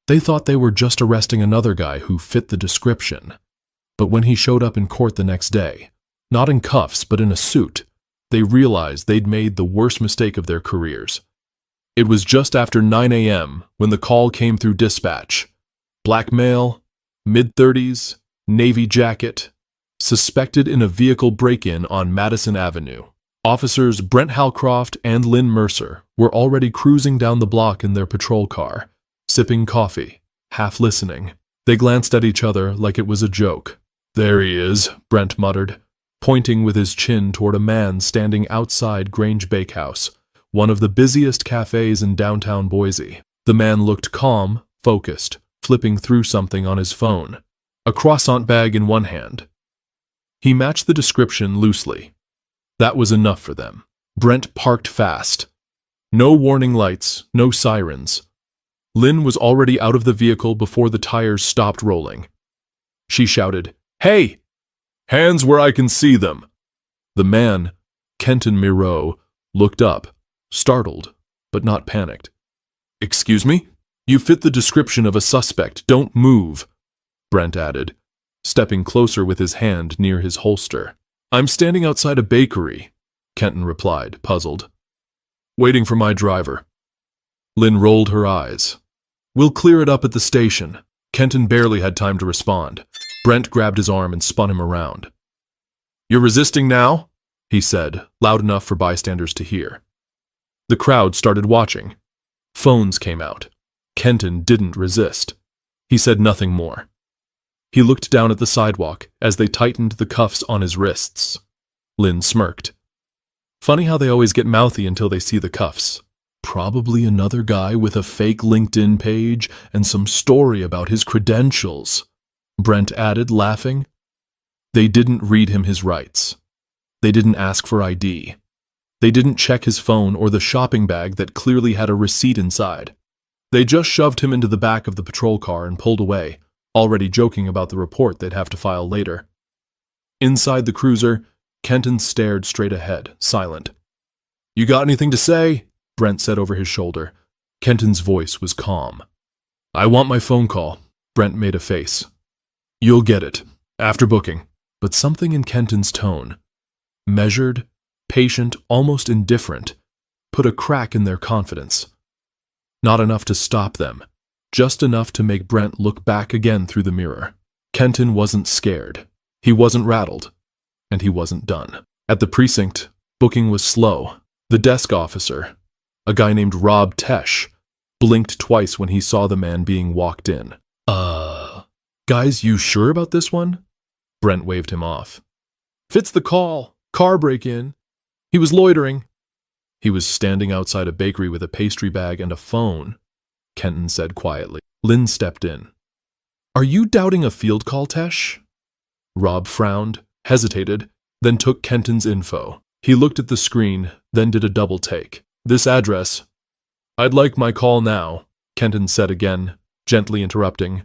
They thought they were just arresting another guy who fit the description. But when he showed up in court the next day, not in cuffs but in a suit, they realized they'd made the worst mistake of their careers. It was just after 9 a.m. when the call came through dispatch. Black male, mid-30s, navy jacket, suspected in a vehicle break-in on Madison Avenue. Officers Brent Halcroft and Lynn Mercer were already cruising down the block in their patrol car, sipping coffee, half listening. They glanced at each other like it was a joke. "There he is," Brent muttered, pointing with his chin toward a man standing outside Grange Bakehouse, one of the busiest cafes in downtown Boise. The man looked calm, focused, flipping through something on his phone, a croissant bag in one hand. He matched the description loosely. That was enough for them. Brent parked fast. No warning lights, no sirens. Lynn was already out of the vehicle before the tires stopped rolling. She shouted, "Hey! Hands where I can see them!" The man, Kenton Miro, looked up, startled, but not panicked. "Excuse me? You fit the description of a suspect. Don't move," Brent added, stepping closer with his hand near his holster. "I'm standing outside a bakery," Kenton replied, puzzled. "Waiting for my driver." Lynn rolled her eyes. "We'll clear it up at the station." Kenton barely had time to respond. Brent grabbed his arm and spun him around. "You're resisting now?" he said, loud enough for bystanders to hear. The crowd started watching. Phones came out. Kenton didn't resist. He said nothing more. He looked down at the sidewalk as they tightened the cuffs on his wrists. Lynn smirked. Funny how they always get mouthy until they see the cuffs. Probably another guy with a fake LinkedIn page and some story about his credentials, Brent added, laughing. They didn't read him his rights. They didn't ask for ID. They didn't check his phone or the shopping bag that clearly had a receipt inside. They just shoved him into the back of the patrol car and pulled away, already joking about the report they'd have to file later. Inside the cruiser, Kenton stared straight ahead, silent. "You got anything to say?" Brent said over his shoulder. Kenton's voice was calm. "I want my phone call." Brent made a face. "You'll get it, after booking." But something in Kenton's tone, measured, patient, almost indifferent, put a crack in their confidence. Not enough to stop them, just enough to make Brent look back again through the mirror. Kenton wasn't scared. He wasn't rattled. And he wasn't done. At the precinct, booking was slow. The desk officer, a guy named Rob Tesh, blinked twice when he saw the man being walked in. Guys, you sure about this one?" Brent waved him off. "Fits the call. Car break-in. He was loitering." "He was standing outside a bakery with a pastry bag and a phone," Kenton said quietly. Lynn stepped in. "Are you doubting a field call, Tesh?" Rob frowned, hesitated, then took Kenton's info. He looked at the screen, then did a double take. "This address." "I'd like my call now," Kenton said again, gently interrupting.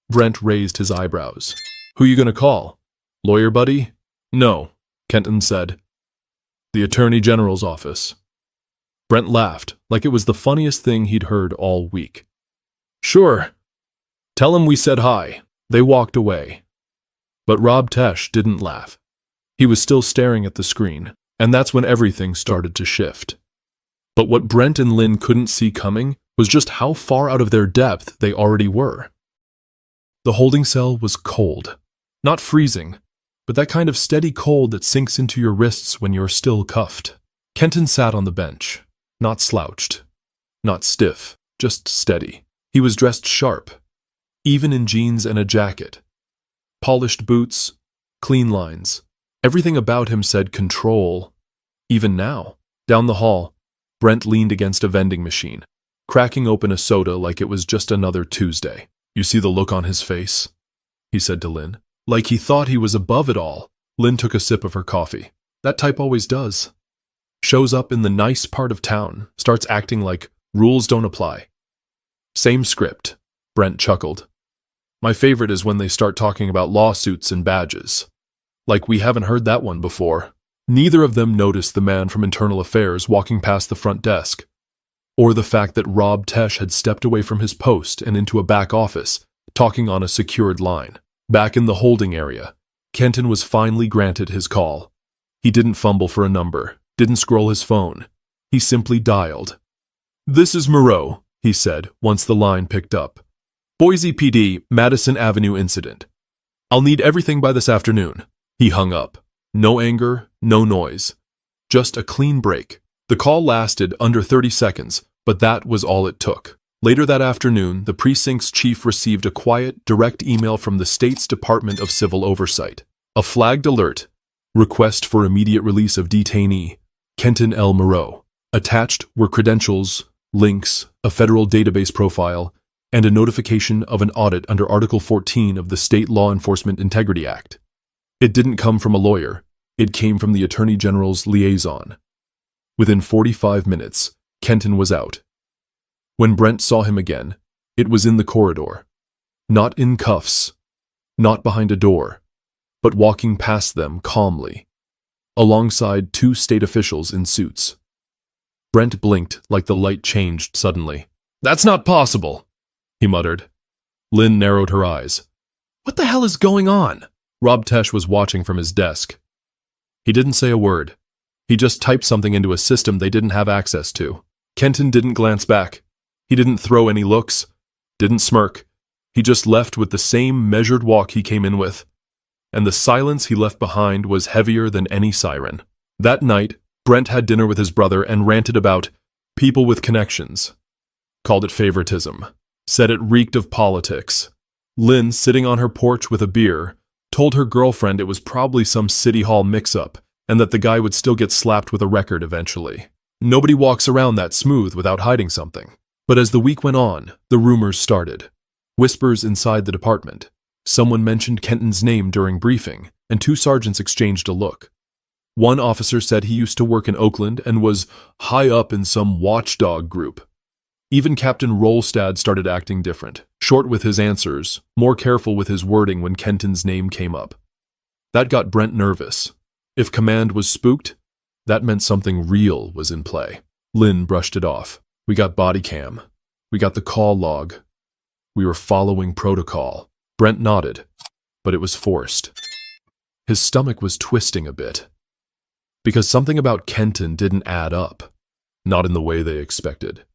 Brent raised his eyebrows. "Who you gonna call? Lawyer buddy?" "No," Kenton said. "The Attorney General's office." Brent laughed, like it was the funniest thing he'd heard all week. "Sure. Tell him we said hi." They walked away. But Rob Tesh didn't laugh. He was still staring at the screen, and that's when everything started to shift. But what Brent and Lynn couldn't see coming was just how far out of their depth they already were. The holding cell was cold. Not freezing, but that kind of steady cold that sinks into your wrists when you're still cuffed. Kenton sat on the bench, not slouched, not stiff, just steady. He was dressed sharp, even in jeans and a jacket. Polished boots, clean lines. Everything about him said control. Even now, down the hall, Brent leaned against a vending machine, cracking open a soda like it was just another Tuesday. "You see the look on his face?" he said to Lynn. Like he thought he was above it all. Lynn took a sip of her coffee. That type always does. Shows up in the nice part of town, starts acting like rules don't apply. Same script, Brent chuckled. My favorite is when they start talking about lawsuits and badges. Like we haven't heard that one before. Neither of them noticed the man from Internal Affairs walking past the front desk. or the fact that Rob Tesh had stepped away from his post and into a back office, talking on a secured line. Back in the holding area, Kenton was finally granted his call. He didn't fumble for a number, didn't scroll his phone. He simply dialed. "This is Moreau," he said once the line picked up. "Boise PD, Madison Avenue incident. I'll need everything by this afternoon." He hung up. No anger, no noise. Just a clean break. The call lasted under 30 seconds, but that was all it took. Later that afternoon, the precinct's chief received a quiet, direct email from the state's Department of Civil Oversight. A flagged alert. Request for immediate release of detainee, Kenton L. Moreau. Attached were credentials, links, a federal database profile, and a notification of an audit under Article 14 of the State Law Enforcement Integrity Act. It didn't come from a lawyer. It came from the Attorney General's liaison. Within 45 minutes, Kenton was out. When Brent saw him again, it was in the corridor. Not in cuffs, not behind a door, but walking past them calmly, alongside two state officials in suits. Brent blinked like the light changed suddenly. "That's not possible," he muttered. Lynn narrowed her eyes. "What the hell is going on?" Rob Tesh was watching from his desk. He didn't say a word. He just typed something into a system they didn't have access to. Kenton didn't glance back. He didn't throw any looks, didn't smirk. He just left with the same measured walk he came in with. And the silence he left behind was heavier than any siren. That night, Brent had dinner with his brother and ranted about people with connections. Called it favoritism. Said it reeked of politics. Lynn, sitting on her porch with a beer, told her girlfriend it was probably some city hall mix-up and that the guy would still get slapped with a record eventually. Nobody walks around that smooth without hiding something. But as the week went on, the rumors started. Whispers inside the department. Someone mentioned Kenton's name during briefing, and two sergeants exchanged a look. One officer said he used to work in Oakland and was high up in some watchdog group. Even Captain Rolstad started acting different, short with his answers, more careful with his wording when Kenton's name came up. That got Brent nervous. If command was spooked, that meant something real was in play. Lynn brushed it off. "We got body cam. We got the call log. We were following protocol." Brent nodded, but it was forced. His stomach was twisting a bit. Because something about Kenton didn't add up. Not in the way they expected.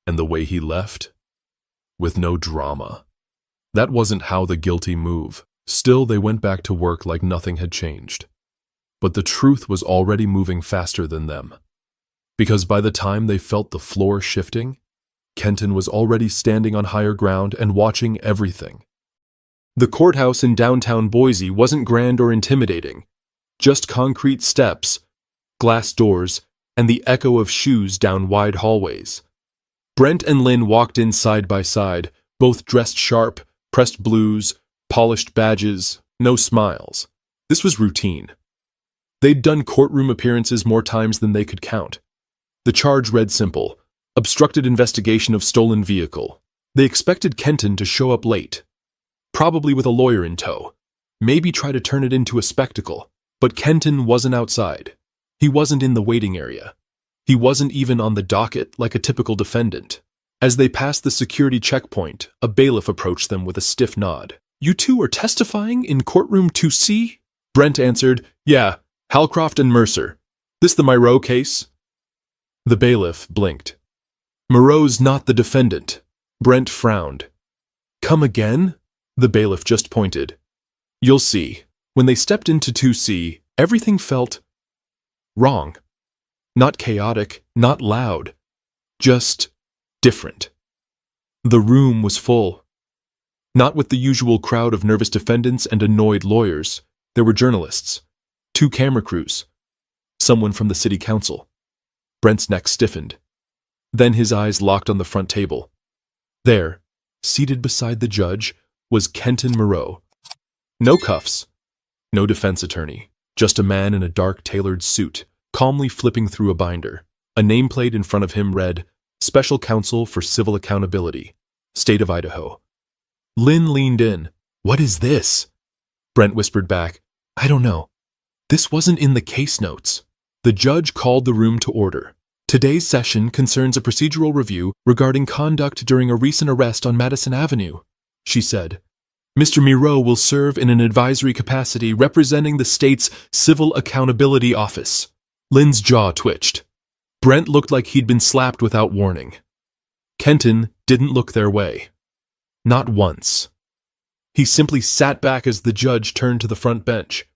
And the way he left? With no drama. That wasn't how the guilty move. Still, they went back to work like nothing had changed. But the truth was already moving faster than them. Because by the time they felt the floor shifting, Kenton was already standing on higher ground and watching everything. The courthouse in downtown Boise wasn't grand or intimidating. Just concrete steps, glass doors, and the echo of shoes down wide hallways. Brent and Lynn walked in side by side, both dressed sharp, pressed blues, polished badges, no smiles. This was routine. They'd done courtroom appearances more times than they could count. The charge read simple: obstructed investigation of stolen vehicle. They expected Kenton to show up late, probably with a lawyer in tow, maybe try to turn it into a spectacle. But Kenton wasn't outside. He wasn't in the waiting area. He wasn't even on the docket like a typical defendant. As they passed the security checkpoint, a bailiff approached them with a stiff nod. "You two are testifying in courtroom 2C?" Brent answered, "Yeah, Halcroft and Mercer. This the Moreau case?" The bailiff blinked. "Moreau's not the defendant." Brent frowned. "Come again?" The bailiff just pointed. "You'll see." When they stepped into 2C, everything felt wrong. Not chaotic, not loud. Just different. The room was full. Not with the usual crowd of nervous defendants and annoyed lawyers. There were journalists. 2 camera crews. Someone from the city council. Brent's neck stiffened. Then his eyes locked on the front table. There, seated beside the judge, was Kenton Moreau. No cuffs. No defense attorney. Just a man in a dark tailored suit, calmly flipping through a binder. A nameplate in front of him read, Special Counsel for Civil Accountability, State of Idaho. Lynn leaned in. "What is this?" Brent whispered back, "I don't know. This wasn't in the case notes." The judge called the room to order. Today's session concerns a procedural review regarding conduct during a recent arrest on Madison Avenue, she said. Mr. Miro will serve in an advisory capacity representing the state's Civil Accountability Office. Lynn's jaw twitched. Brent looked like he'd been slapped without warning. Kenton didn't look their way. Not once. He simply sat back as the judge turned to the front bench.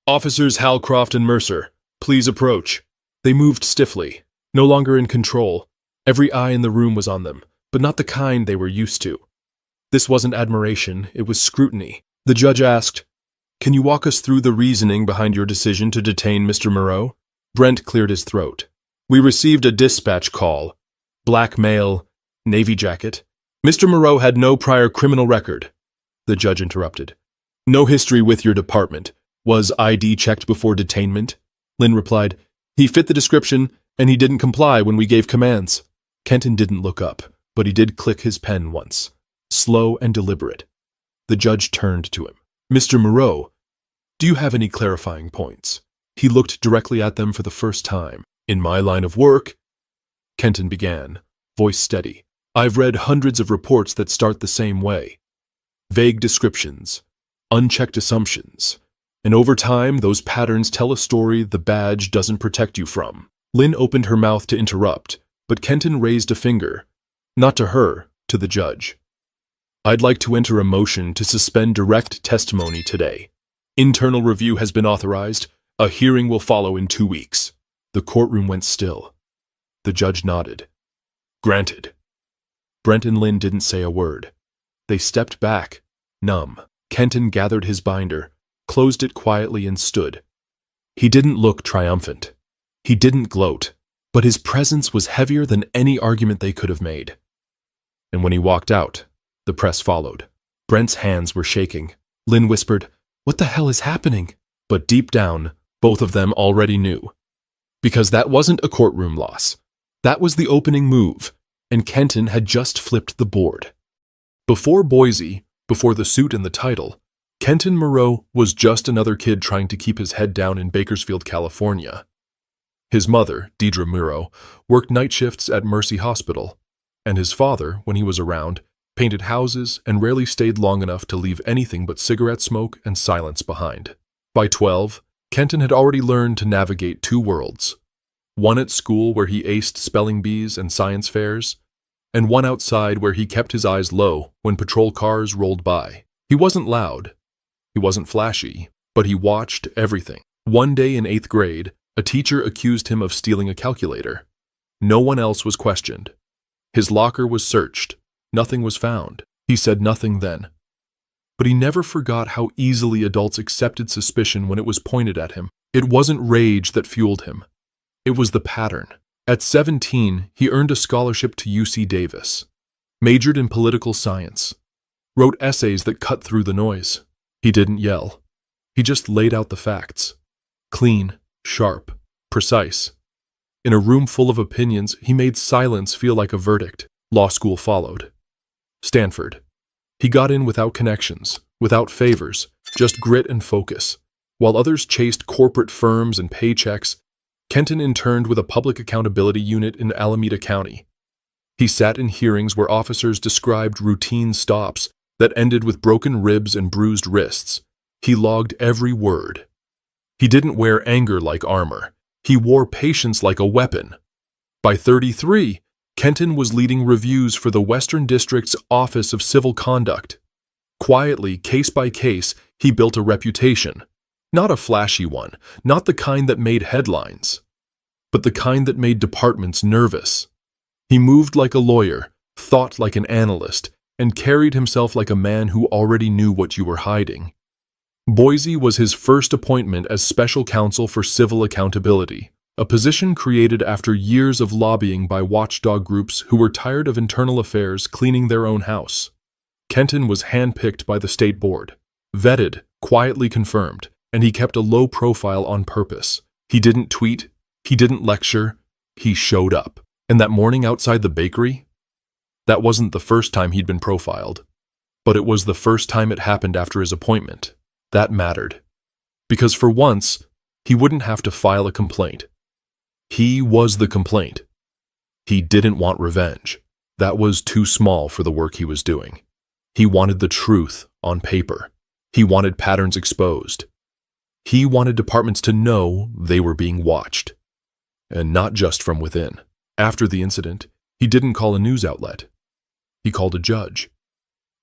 Officers Halcroft and Mercer, please approach. They moved stiffly, no longer in control. Every eye in the room was on them, but not the kind they were used to. This wasn't admiration, it was scrutiny. The judge asked, "Can you walk us through the reasoning behind your decision to detain Mr. Moreau?" Brent cleared his throat. "We received a dispatch call. Black male, navy jacket. Mr. Moreau had no prior criminal record." The judge interrupted. "No history with your department. Was ID checked before detainment?" Lynn replied, "He fit the description, and he didn't comply when we gave commands." Kenton didn't look up, but he did click his pen once. Slow and deliberate. The judge turned to him. "Mr. Moreau, do you have any clarifying points?" He looked directly at them for the first time. "In my line of work," Kenton began, voice steady, "I've read hundreds of reports that start the same way. Vague descriptions, unchecked assumptions, and over time those patterns tell a story the badge doesn't protect you from." Lynn opened her mouth to interrupt, but Kenton raised a finger, not to her, to the judge. "I'd like to enter a motion to suspend direct testimony today. Internal review has been authorized. A hearing will follow in 2 weeks." The courtroom went still. The judge nodded. "Granted." Brent and Lynn didn't say a word. They stepped back, numb. Kenton gathered his binder, closed it quietly, and stood. He didn't look triumphant. He didn't gloat, but his presence was heavier than any argument they could have made. And when he walked out, the press followed. Brent's hands were shaking. Lynn whispered, "What the hell is happening?" But deep down, both of them already knew. Because that wasn't a courtroom loss. That was the opening move, and Kenton had just flipped the board. Before Boise, before the suit and the title, Kenton Moreau was just another kid trying to keep his head down in Bakersfield, California. His mother, Deidre Moreau, worked night shifts at Mercy Hospital, and his father, when he was around, painted houses and rarely stayed long enough to leave anything but cigarette smoke and silence behind. By 12, Kenton had already learned to navigate 2 worlds, one at school where he aced spelling bees and science fairs, and one outside where he kept his eyes low when patrol cars rolled by. He wasn't loud, he wasn't flashy, but he watched everything. One day in 8th grade, a teacher accused him of stealing a calculator. No one else was questioned. His locker was searched. Nothing was found. He said nothing then. But he never forgot how easily adults accepted suspicion when it was pointed at him. It wasn't rage that fueled him. It was the pattern. At 17, he earned a scholarship to UC Davis, majored in political science, wrote essays that cut through the noise. He didn't yell. He just laid out the facts. Clean, sharp, precise. In a room full of opinions, he made silence feel like a verdict. Law school followed. Stanford. He got in without connections, without favors, just grit and focus. While others chased corporate firms and paychecks, Kenton interned with a public accountability unit in Alameda County. He sat in hearings where officers described routine stops that ended with broken ribs and bruised wrists. He logged every word. He didn't wear anger like armor. He wore patience like a weapon. By 33, Kenton was leading reviews for the Western District's Office of Civil Conduct. Quietly, case by case, he built a reputation. Not a flashy one, not the kind that made headlines, but the kind that made departments nervous. He moved like a lawyer, thought like an analyst, and carried himself like a man who already knew what you were hiding. Boise was his first appointment as special counsel for civil accountability, a position created after years of lobbying by watchdog groups who were tired of internal affairs cleaning their own house. Kenton was handpicked by the state board, vetted, quietly confirmed, and he kept a low profile on purpose. He didn't tweet, he didn't lecture, he showed up. And that morning outside the bakery? That wasn't the first time he'd been profiled, but it was the first time it happened after his appointment. That mattered. Because for once, he wouldn't have to file a complaint. He was the complaint. He didn't want revenge. That was too small for the work he was doing. He wanted the truth on paper. He wanted patterns exposed. He wanted departments to know they were being watched. And not just from within. After the incident, he didn't call a news outlet. He called a judge.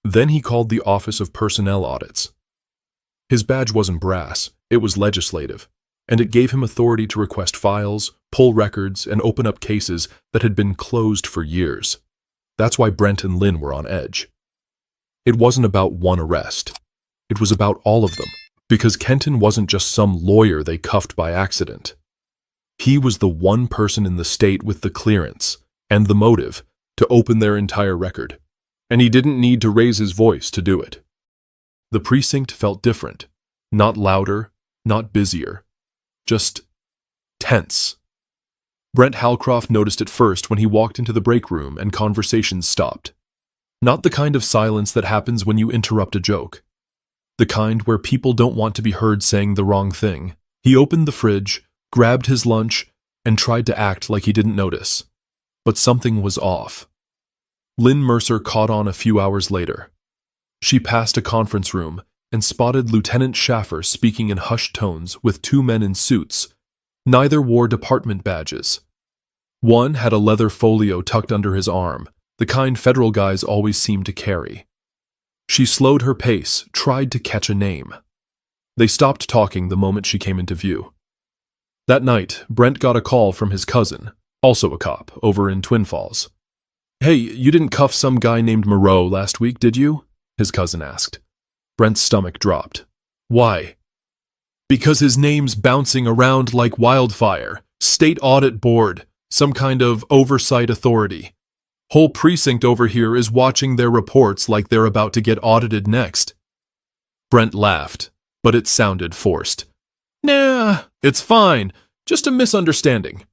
Then he called the Office of Personnel Audits. His badge wasn't brass, it was legislative, and it gave him authority to request files, pull records, and open up cases that had been closed for years. That's why Brent and Lynn were on edge. It wasn't about one arrest. It was about all of them, because Kenton wasn't just some lawyer they cuffed by accident. He was the one person in the state with the clearance and the motive to open their entire record, and he didn't need to raise his voice to do it. The precinct felt different, not louder, not busier, just tense. Brent Halcroft noticed it first when he walked into the break room and conversations stopped. Not the kind of silence that happens when you interrupt a joke. The kind where people don't want to be heard saying the wrong thing. He opened the fridge, grabbed his lunch, and tried to act like he didn't notice. But something was off. Lynn Mercer caught on a few hours later. She passed a conference room and spotted Lieutenant Schaffer speaking in hushed tones with two men in suits. Neither wore department badges. One had a leather folio tucked under his arm, the kind federal guys always seem to carry. She slowed her pace, tried to catch a name. They stopped talking the moment she came into view. That night, Brent got a call from his cousin, also a cop, over in Twin Falls. "Hey, you didn't cuff some guy named Moreau last week, did you?" his cousin asked. Brent's stomach dropped. "Why?" "Because his name's bouncing around like wildfire. State Audit Board, some kind of oversight authority. Whole precinct over here is watching their reports like they're about to get audited next." Brent laughed, but it sounded forced. "Nah, it's fine. Just a misunderstanding.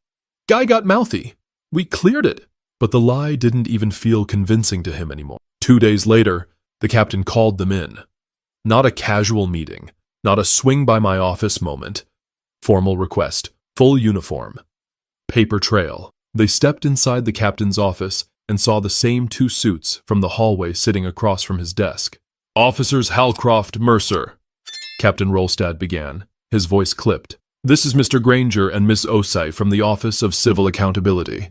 Guy got mouthy. We cleared it." But the lie didn't even feel convincing to him anymore. 2 days later, the captain called them in. Not a casual meeting, not a swing by my office moment. Formal request, full uniform, paper trail. They stepped inside the captain's office and saw the same two suits from the hallway sitting across from his desk. "Officers Halcroft, Mercer," Captain Rolstad began, his voice clipped. "This is Mr. Granger and Ms. Osei from the Office of Civil Accountability."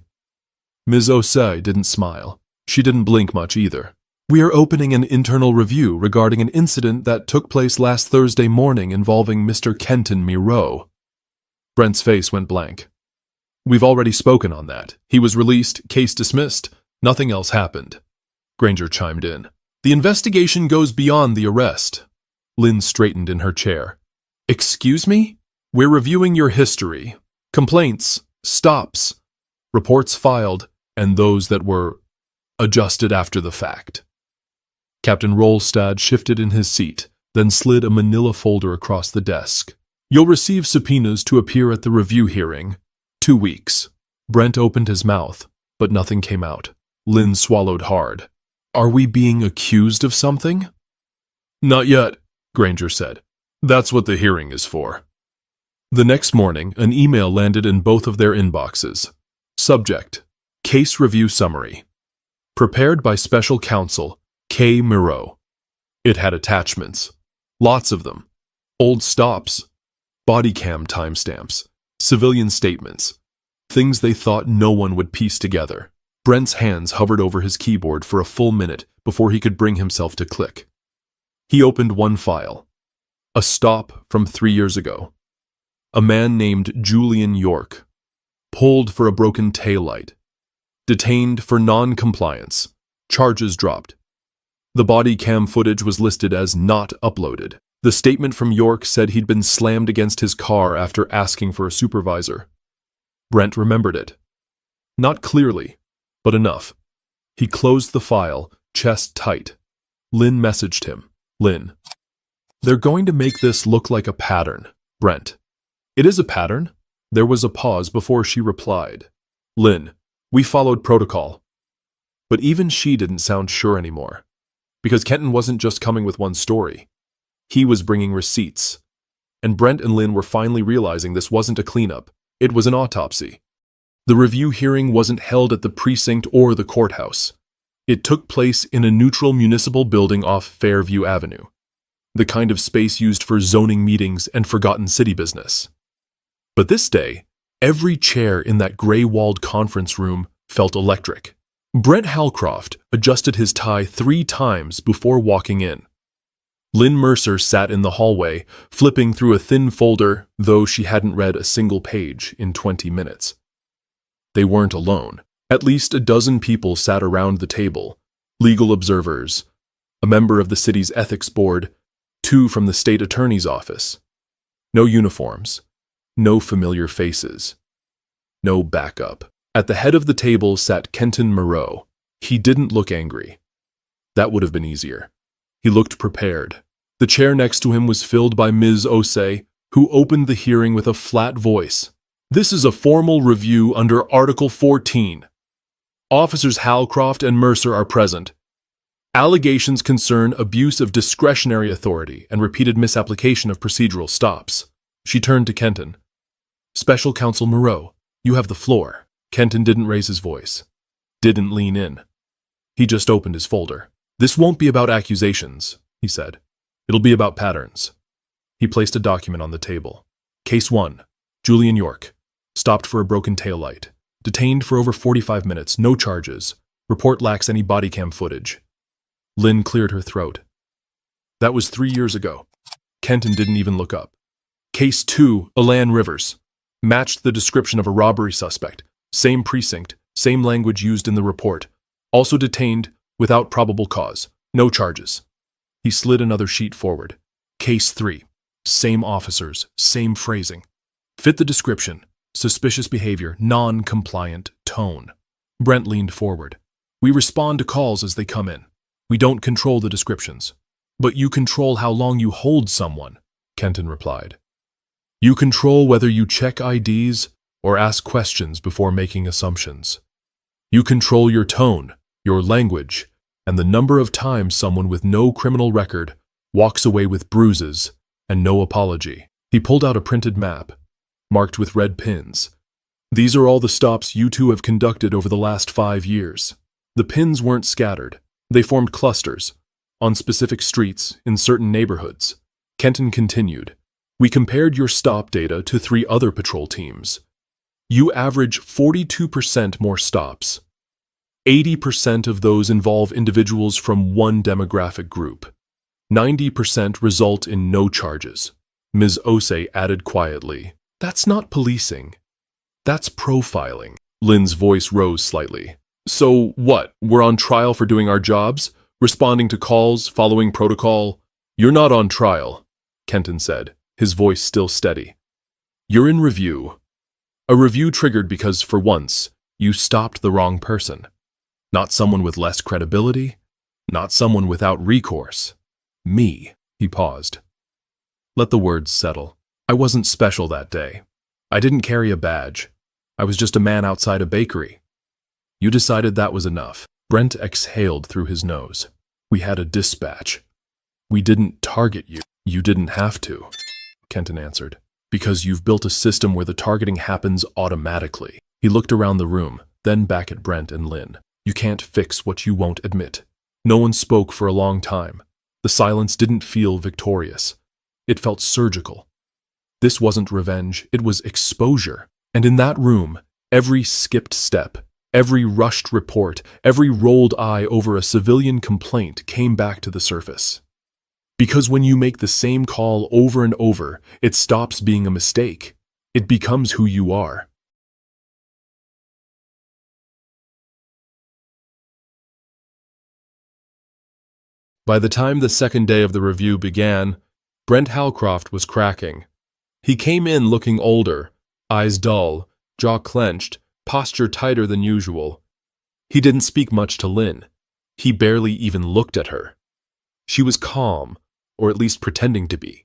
Ms. Osei didn't smile. She didn't blink much either. "We are opening an internal review regarding an incident that took place last Thursday morning involving Mr. Kenton Moreau." Brent's face went blank. "We've already spoken on that. He was released, case dismissed. Nothing else happened." Granger chimed in. "The investigation goes beyond the arrest." Lynn straightened in her chair. "Excuse me? We're reviewing your history. Complaints, stops, reports filed, and those that were adjusted after the fact." Captain Rolstad shifted in his seat, then slid a manila folder across the desk. "You'll receive subpoenas to appear at the review hearing. 2 weeks. Brent opened his mouth, but nothing came out. Lynn swallowed hard. "Are we being accused of something?" "Not yet," Granger said. "That's what the hearing is for." The next morning, an email landed in both of their inboxes. Subject: Case Review Summary. Prepared by Special Counsel K. Moreau. It had attachments. Lots of them. Old stops. Body cam timestamps. Civilian statements. Things they thought no one would piece together. Brent's hands hovered over his keyboard for a full minute before he could bring himself to click. He opened one file. A stop from 3 years ago. A man named Julian York. Pulled for a broken taillight. Detained for non-compliance. Charges dropped. The body cam footage was listed as not uploaded. The statement from York said he'd been slammed against his car after asking for a supervisor. Brent remembered it. Not clearly, but enough. He closed the file, chest tight. Lynn messaged him. "Lynn, they're going to make this look like a pattern." Brent: "It is a pattern." There was a pause before she replied. "Lynn, we followed protocol." But even she didn't sound sure anymore. Because Kenton wasn't just coming with one story. He was bringing receipts. And Brent and Lynn were finally realizing this wasn't a cleanup. It was an autopsy. The review hearing wasn't held at the precinct or the courthouse. It took place in a neutral municipal building off Fairview Avenue, the kind of space used for zoning meetings and forgotten city business. But this day, every chair in that gray-walled conference room felt electric. Brent Halcroft adjusted his tie 3 times before walking in. Lynn Mercer sat in the hallway, flipping through a thin folder, though she hadn't read a single page in 20 minutes. They weren't alone. At least a dozen people sat around the table, legal observers, a member of the city's ethics board, 2 from the state attorney's office. No uniforms, no familiar faces, no backup. At the head of the table sat Kenton Moreau. He didn't look angry. That would have been easier. He looked prepared. The chair next to him was filled by Ms. Osei, who opened the hearing with a flat voice. "This is a formal review under Article 14. Officers Halcroft and Mercer are present. Allegations concern abuse of discretionary authority and repeated misapplication of procedural stops." She turned to Kenton. "Special Counsel Moreau, you have the floor." Kenton didn't raise his voice, didn't lean in. He just opened his folder. "This won't be about accusations," he said. "It'll be about patterns." He placed a document on the table. Case 1, Julian York, stopped for a broken taillight. Detained for over 45 minutes, no charges. Report lacks any body cam footage. Lynn cleared her throat. "That was 3 years ago." Kenton didn't even look up. Case 2, Elan Rivers, matched the description of a robbery suspect. Same precinct, same language used in the report. Also detained without probable cause. No charges. He slid another sheet forward. Case 3, same officers, same phrasing. Fit the description. Suspicious behavior, non-compliant tone. Brent leaned forward. "We respond to calls as they come in. We don't control the descriptions. But you control how long you hold someone," Kenton replied. "You control whether you check IDs or ask questions before making assumptions. You control your tone, your language, and the number of times someone with no criminal record walks away with bruises and no apology." He pulled out a printed map, marked with red pins. "These are all the stops you two have conducted over the last 5 years." The pins weren't scattered. They formed clusters, on specific streets, in certain neighborhoods. Kenton continued, "We compared your stop data to 3 other patrol teams. You average 42% more stops. 80% of those involve individuals from one demographic group. 90% result in no charges." Ms. Osei added quietly, "That's not policing. That's profiling." Lynn's voice rose slightly. "So what? We're on trial for doing our jobs? Responding to calls, following protocol?" "You're not on trial," Kenton said, his voice still steady. "You're in review. A review triggered because, for once, you stopped the wrong person. Not someone with less credibility, not someone without recourse. Me." He paused. "Let the words settle. I wasn't special that day. I didn't carry a badge. I was just a man outside a bakery. You decided that was enough." Brent exhaled through his nose. "We had a dispatch. We didn't target you." "You didn't have to," Kenton answered, "because you've built a system where the targeting happens automatically." He looked around the room, then back at Brent and Lynn. "You can't fix what you won't admit." No one spoke for a long time. The silence didn't feel victorious. It felt surgical. This wasn't revenge, it was exposure. And in that room, every skipped step, every rushed report, every rolled eye over a civilian complaint came back to the surface. Because when you make the same call over and over, it stops being a mistake. It becomes who you are. By the time the second day of the review began, Brent Halcroft was cracking. He came in looking older, eyes dull, jaw clenched, posture tighter than usual. He didn't speak much to Lynn. He barely even looked at her. She was calm, or at least pretending to be.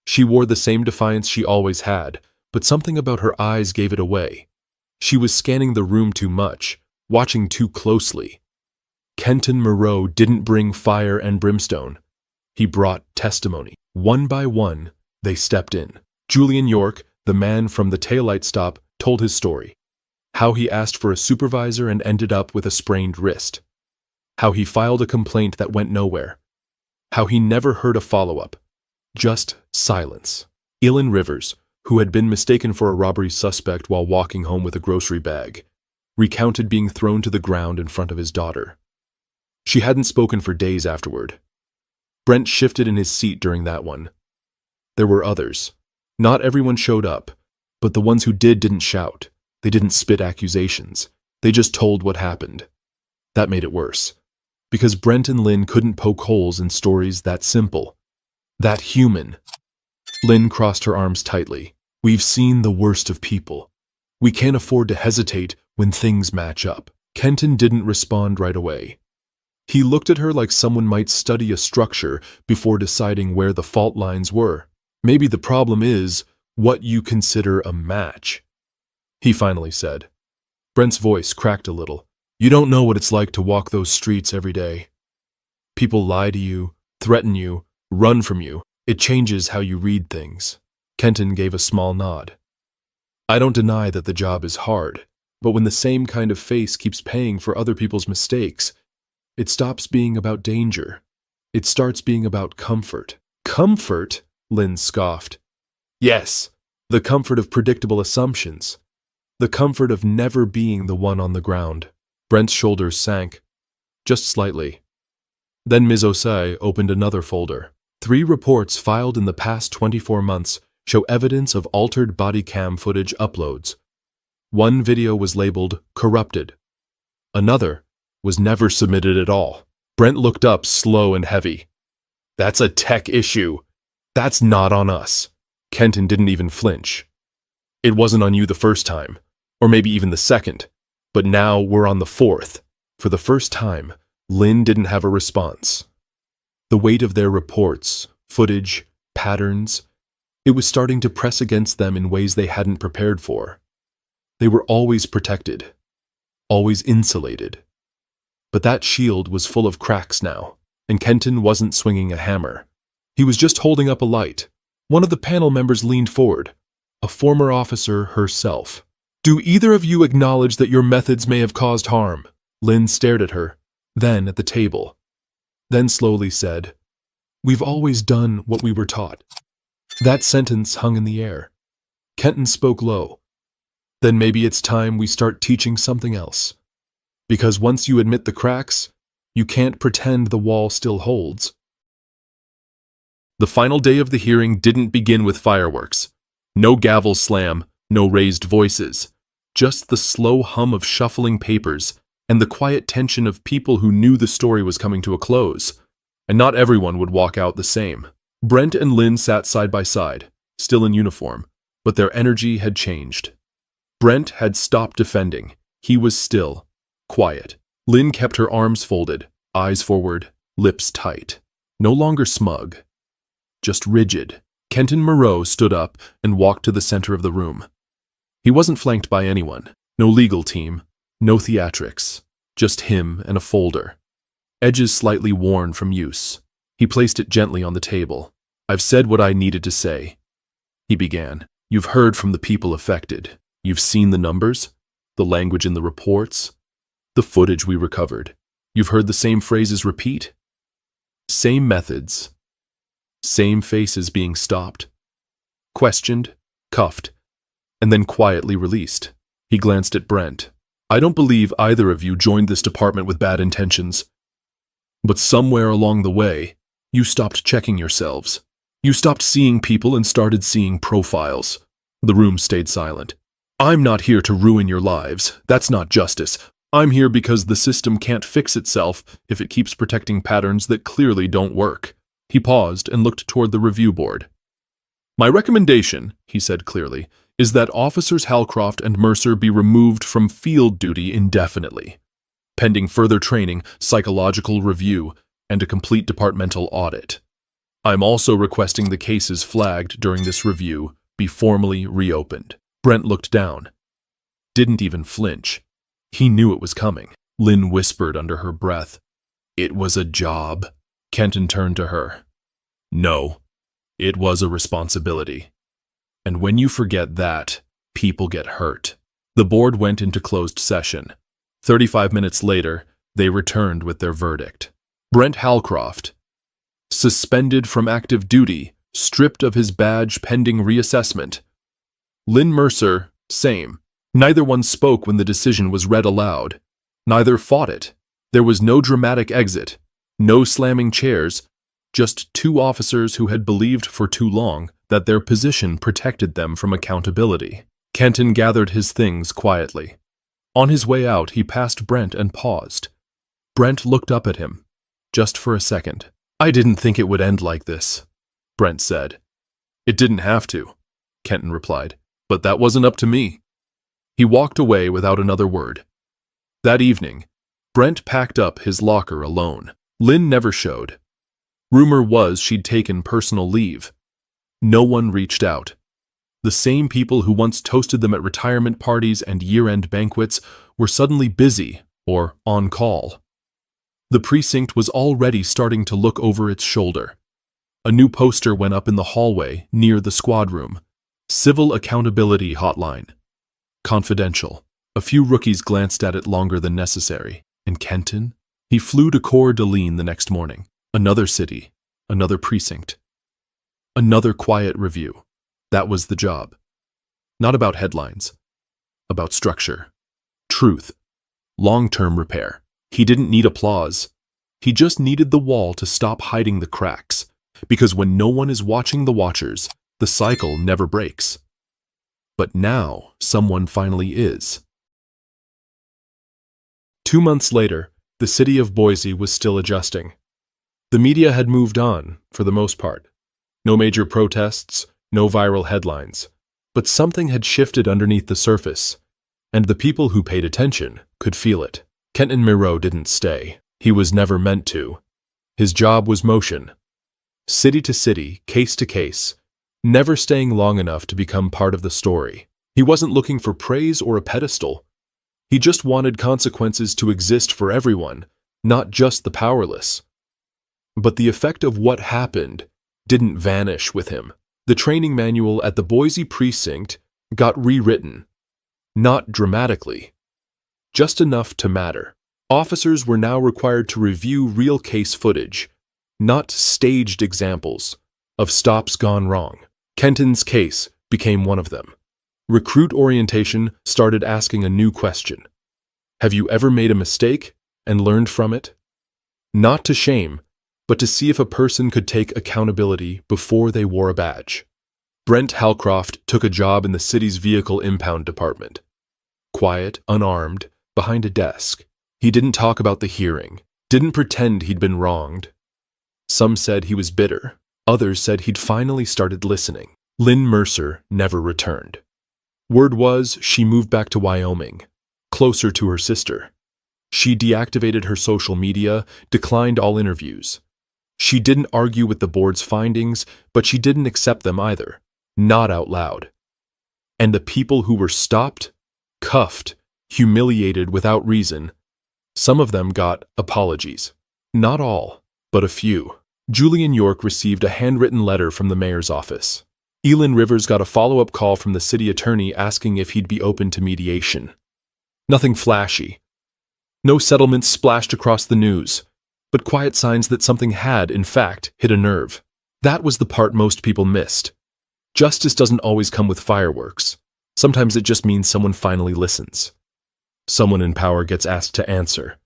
She wore the same defiance she always had, but something about her eyes gave it away. She was scanning the room too much, watching too closely. Kenton Moreau didn't bring fire and brimstone. He brought testimony. One by one, they stepped in. Julian York, the man from the taillight stop, told his story. How he asked for a supervisor and ended up with a sprained wrist. How he filed a complaint that went nowhere. How he never heard a follow-up. Just silence. Elin Rivers, who had been mistaken for a robbery suspect while walking home with a grocery bag, recounted being thrown to the ground in front of his daughter. She hadn't spoken for days afterward. Brent shifted in his seat during that one. There were others. Not everyone showed up, but the ones who didn't shout. They didn't spit accusations. They just told what happened. That made it worse, because Brent and Lynn couldn't poke holes in stories that simple, that human. Lynn crossed her arms tightly. We've seen the worst of people. We can't afford to hesitate when things match up. Kenton didn't respond right away. He looked at her like someone might study a structure before deciding where the fault lines were. Maybe the problem is what you consider a match, he finally said. Brent's voice cracked a little. You don't know what it's like to walk those streets every day. People lie to you, threaten you, run from you. It changes how you read things. Kenton gave a small nod. I don't deny that the job is hard, but when the same kind of face keeps paying for other people's mistakes, it stops being about danger. It starts being about comfort. Comfort? Lynn scoffed. Yes, the comfort of predictable assumptions. The comfort of never being the one on the ground. Brent's shoulders sank, just slightly. Then Ms. Osei opened another folder. 3 reports filed in the past 24 months show evidence of altered body cam footage uploads. One video was labeled corrupted. Another was never submitted at all. Brent looked up slow and heavy. That's a tech issue. That's not on us. Kenton didn't even flinch. It wasn't on you the first time, or maybe even the second, but now we're on the 4th. For the first time, Lynn didn't have a response. The weight of their reports, footage, patterns, it was starting to press against them in ways they hadn't prepared for. They were always protected, always insulated. But that shield was full of cracks now, and Kenton wasn't swinging a hammer. He was just holding up a light. One of the panel members leaned forward, a former officer herself. Do either of you acknowledge that your methods may have caused harm? Lynn stared at her, then at the table. Then slowly said, We've always done what we were taught. That sentence hung in the air. Kenton spoke low. Then maybe it's time we start teaching something else. Because once you admit the cracks, you can't pretend the wall still holds. The final day of the hearing didn't begin with fireworks. No gavel slam, no raised voices. Just the slow hum of shuffling papers and the quiet tension of people who knew the story was coming to a close. And not everyone would walk out the same. Brent and Lynn sat side by side, still in uniform, but their energy had changed. Brent had stopped defending. He was still, quiet. Lynn kept her arms folded, eyes forward, lips tight. No longer smug, just rigid. Kenton Moreau stood up and walked to the center of the room. He wasn't flanked by anyone. No legal team, no theatrics, just him and a folder. Edges slightly worn from use. He placed it gently on the table. I've said what I needed to say. He began. You've heard from the people affected. You've seen the numbers, the language in the reports, the footage we recovered. You've heard the same phrases repeat. Same methods. Same faces being stopped, questioned, cuffed, and then quietly released. He glanced at Brent. I don't believe either of you joined this department with bad intentions. But somewhere along the way, you stopped checking yourselves. You stopped seeing people and started seeing profiles. The room stayed silent. I'm not here to ruin your lives. That's not justice. I'm here because the system can't fix itself if it keeps protecting patterns that clearly don't work. He paused and looked toward the review board. My recommendation, he said clearly, is that Officers Halcroft and Mercer be removed from field duty indefinitely, pending further training, psychological review, and a complete departmental audit. I'm also requesting the cases flagged during this review be formally reopened. Brent looked down. Didn't even flinch. He knew it was coming. Lynn whispered under her breath. It was a job. Kenton turned to her. No, it was a responsibility. And when you forget that, people get hurt. The board went into closed session. 35 minutes later, they returned with their verdict. Brent Halcroft, suspended from active duty, stripped of his badge pending reassessment. Lynn Mercer, same. Neither one spoke when the decision was read aloud. Neither fought it. There was no dramatic exit, no slamming chairs, just two officers who had believed for too long that their position protected them from accountability. Kenton gathered his things quietly. On his way out, he passed Brent and paused. Brent looked up at him, just for a second. "I didn't think it would end like this," Brent said. "It didn't have to," Kenton replied, "but that wasn't up to me." He walked away without another word. That evening, Brent packed up his locker alone. Lynn never showed. Rumor was she'd taken personal leave. No one reached out. The same people who once toasted them at retirement parties and year-end banquets were suddenly busy or on call. The precinct was already starting to look over its shoulder. A new poster went up in the hallway near the squad room. Civil Accountability Hotline. Confidential. A few rookies glanced at it longer than necessary. And Kenton? He flew to Coeur d'Alene the next morning. Another city. Another precinct. Another quiet review. That was the job. Not about headlines. About structure. Truth. Long-term repair. He didn't need applause. He just needed the wall to stop hiding the cracks. Because when no one is watching the watchers, the cycle never breaks. But now, someone finally is. 2 months later, the city of Boise was still adjusting. The media had moved on, for the most part. No major protests, no viral headlines. But something had shifted underneath the surface, and the people who paid attention could feel it. Kenton Miro didn't stay. He was never meant to. His job was motion. City to city, case to case, never staying long enough to become part of the story. He wasn't looking for praise or a pedestal. He just wanted consequences to exist for everyone, not just the powerless. But the effect of what happened didn't vanish with him. The training manual at the Boise precinct got rewritten. Not dramatically. Just enough to matter. Officers were now required to review real case footage, not staged examples of stops gone wrong. Kenton's case became one of them. Recruit orientation started asking a new question. Have you ever made a mistake and learned from it? Not to shame, but to see if a person could take accountability before they wore a badge. Brent Halcroft took a job in the city's vehicle impound department. Quiet, unarmed, behind a desk. He didn't talk about the hearing, didn't pretend he'd been wronged. Some said he was bitter. Others said he'd finally started listening. Lynn Mercer never returned. Word was she moved back to Wyoming, closer to her sister. She deactivated her social media, declined all interviews. She didn't argue with the board's findings, but she didn't accept them either, not out loud. And the people who were stopped, cuffed, humiliated without reason, some of them got apologies. Not all, but a few. Julian York received a handwritten letter from the mayor's office. Elin Rivers got a follow-up call from the city attorney asking if he'd be open to mediation. Nothing flashy. No settlements splashed across the news, but quiet signs that something had, in fact, hit a nerve. That was the part most people missed. Justice doesn't always come with fireworks. Sometimes it just means someone finally listens. Someone in power gets asked to answer.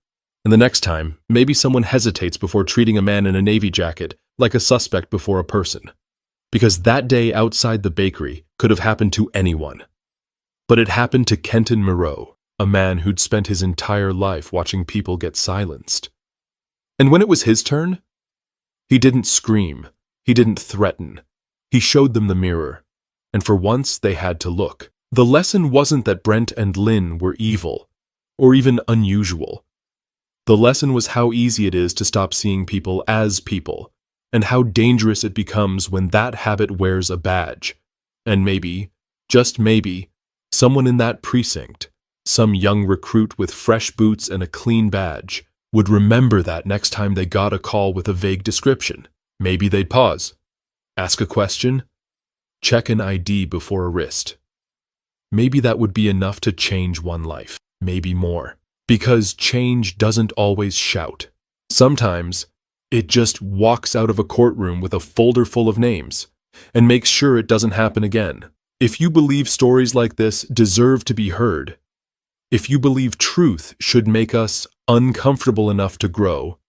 And the next time, maybe someone hesitates before treating a man in a navy jacket like a suspect before a person. Because that day outside the bakery could have happened to anyone. But it happened to Kenton Miro, a man who'd spent his entire life watching people get silenced. And when it was his turn, he didn't scream, he didn't threaten. He showed them the mirror, and for once they had to look. The lesson wasn't that Brent and Lynn were evil, or even unusual. The lesson was how easy it is to stop seeing people as people, and how dangerous it becomes when that habit wears a badge. And maybe, just maybe, someone in that precinct, some young recruit with fresh boots and a clean badge, would remember that next time they got a call with a vague description. Maybe they'd pause, ask a question, check an ID before a wrist. maybe that would be enough to change one life, maybe more. Because change doesn't always shout. Sometimes it just walks out of a courtroom with a folder full of names and makes sure it doesn't happen again. If you believe stories like this deserve to be heard, if you believe truth should make us uncomfortable enough to grow,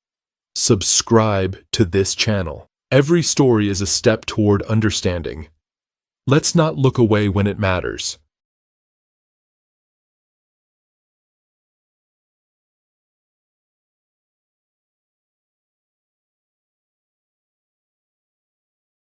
subscribe to this channel. Every story is a step toward understanding. Let's not look away when it matters.